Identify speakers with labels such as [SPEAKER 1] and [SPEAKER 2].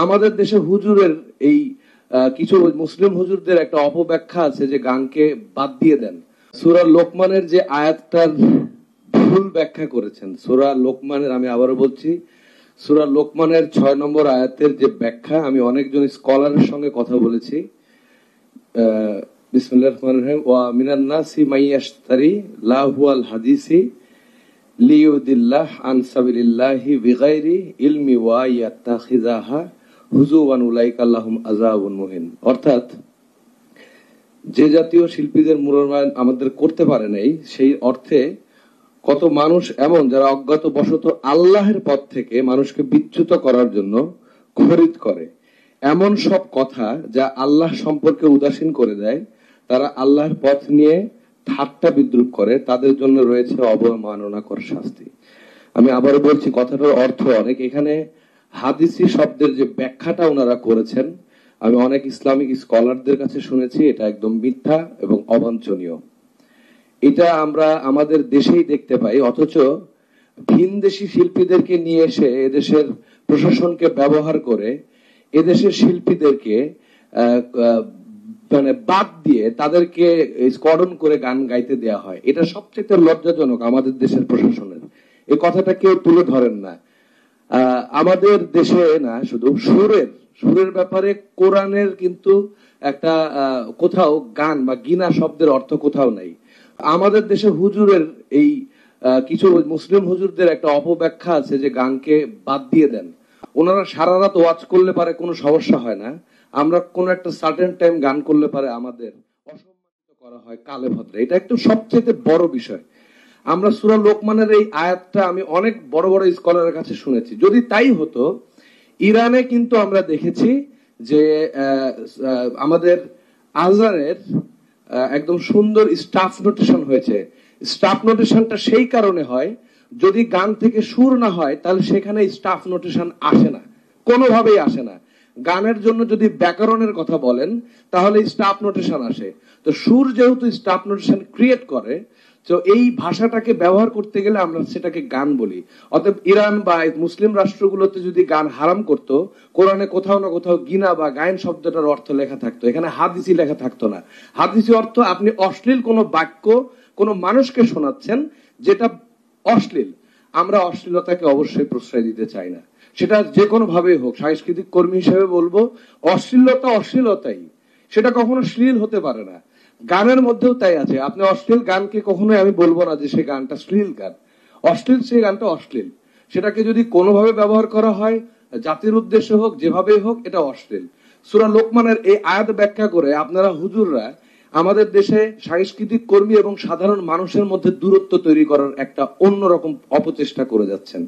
[SPEAKER 1] আমাদের দেশে হুজুরের এই কিছু মুসলিম হুজুরদের একটা অপব্যাখ্যা আছে যে গানকে বাদ দিয়ে দেন। সূরা লোকমানের যে আয়াতটার ভুল ব্যাখ্যা করেছেন, সূরা লোকমানের, আমি আবারও বলছি, সূরা লোকমানের 6 নম্বর আয়াতের যে ব্যাখ্যা, আমি অনেকজন স্কলারের সঙ্গে কথা বলেছি। বিসমিল্লাহির রহমানির রহিম। ওয়া মিনান নাসি মাইয়াশতারি লাহুয়াল হাদিসি লিয়ুদিল্লাহ আন সাবিলিল্লাহি বিগাইরি ইলমি ওয়া ইয়াত্তাখিযাহা হুজুওয়ান উলাইকা লাহুম আযাবুন মুহিন। অর্থাৎ যে জাতীয় শিল্পীদের মূল্যায়ন আমাদের করতে পারে নাই, সেই অর্থে কত মানুষ এমন যারা অজ্ঞাত বশত আল্লাহের পথ থেকে মানুষকে বিচ্যুত করার জন্য খরিদ করে এমন সব কথা যা আল্লাহ সম্পর্কে উদাসীন করে দেয়, তারা আল্লাহর পথ নিয়ে ঠাট্টা বিদ্রুপ করে, তাদের জন্য রয়েছে অবমাননাকর শাস্তি। আমি আবারও বলছি, কথাটার অর্থ অনেক। এখানে হাদিসি শব্দের যে ব্যাখ্যাটা ওনারা করেছেন, আমি অনেক ইসলামিক স্কলারদের কাছে শুনেছি, এটা একদম মিথ্যা এবং অবাঞ্ছনীয়। এটা আমরা আমাদের দেশেই দেখতে পাই, অথচ ভিনদেশি শিল্পীদেরকে নিয়ে এসে এদেশের প্রশাসনকে ব্যবহার করে এদেশের শিল্পীদেরকে মানে বাদ দিয়ে তাদেরকে স্কোয়াডন করে গান গাইতে দেয়া হয়। এটা সবচেয়ে লজ্জাজনক আমাদের দেশের প্রশাসনের। এই কথাটা কেউ তুলে ধরেন না। আমাদের দেশে না, শুধু সুরের ব্যাপারে কোরআনের কিন্তু একটা কোথাও গান বা গিনা শব্দের অর্থ কোথাও নাই। আমাদের দেশে হুজুরের এই কিছু মুসলিম হুজুরদের একটা অপব্যাখ্যা আছে যে গানকে বাদ দিয়ে দেন। ওনারা সারা রাত ওয়াজ করলে পারে কোনো সমস্যা হয় না, আমরা কোন একটা সার্টেন টাইম গান করলে পারে আমাদের অসম্মানিত করা হয় কালে ভদ্রে। এটা একটু সবচেয়ে বড় বিষয়। আমরা সূরা লোকমানের এই আয়াতটা আমি অনেক বড় বড় স্কলারের কাছে শুনেছি। যদি তাই হতো, ইরানে কিন্তু আমরা দেখেছি যে আমাদের আজানের একদম সুন্দর স্টাফ নোটেশন হয়েছে। স্টাফ নোটেশনটা সেই কারণে হয়, যদি গান থেকে সুর না হয় তাহলে সেখানে স্টাফ নোটেশন আসে না, কোনোভাবেই আসে না। গানের জন্য যদি ব্যাকরণের কথা বলেন তাহলে স্টাফ নোটেশন আসে। তো সুর যেহেতু স্টাফ নোটেশন ক্রিয়েট করে, তো এই ভাষাটাকে ব্যবহার করতে গেলে আমরা সেটাকে গান বলি। অতএব ইরান বা মুসলিম রাষ্ট্রগুলোতে যদি গান হারাম করতো, কোরআনে কোথাও না কোথাও গিনা বা গায়ন শব্দটার অর্থ লেখা থাকতো, এখানে হাদিসি লেখা থাকতো না। হাদিসি অর্থ আপনি অশ্লীল কোনো বাক্য কোনো মানুষকে শোনাচ্ছেন যেটা অশ্লীল। আমরা অশ্লীলতাকে অবশ্যই প্রশ্রয় দিতে চাই না, সেটা যে কোনো ভাবেই হোক। সাংস্কৃতিক কর্মী হিসেবে বলবো, অশ্লীলতা অশ্লীলতাই, সেটা কখনো শ্লীল হতে পারে না। গানের মধ্যেও তাই আছে। আপনি অশ্লীল গানকে কখনোই আমি বলবো না যে সে গানটা শ্লীল গান। অশ্লীল সেই গানটা অশ্লীল, সেটাকে যদি কোনোভাবে ব্যবহার করা হয়, জাতির উদ্দেশ্যে হোক, যেভাবেই হোক, এটা অশ্লীল। সূরা লোকমানের এই আয়াত ব্যাখ্যা করে আপনারা হুজুররা আমাদের দেশে সাংস্কৃতিক কর্মী এবং সাধারণ মানুষের মধ্যে দূরত্ব তৈরি করার একটা অন্যরকম অপচেষ্টা করে যাচ্ছেন।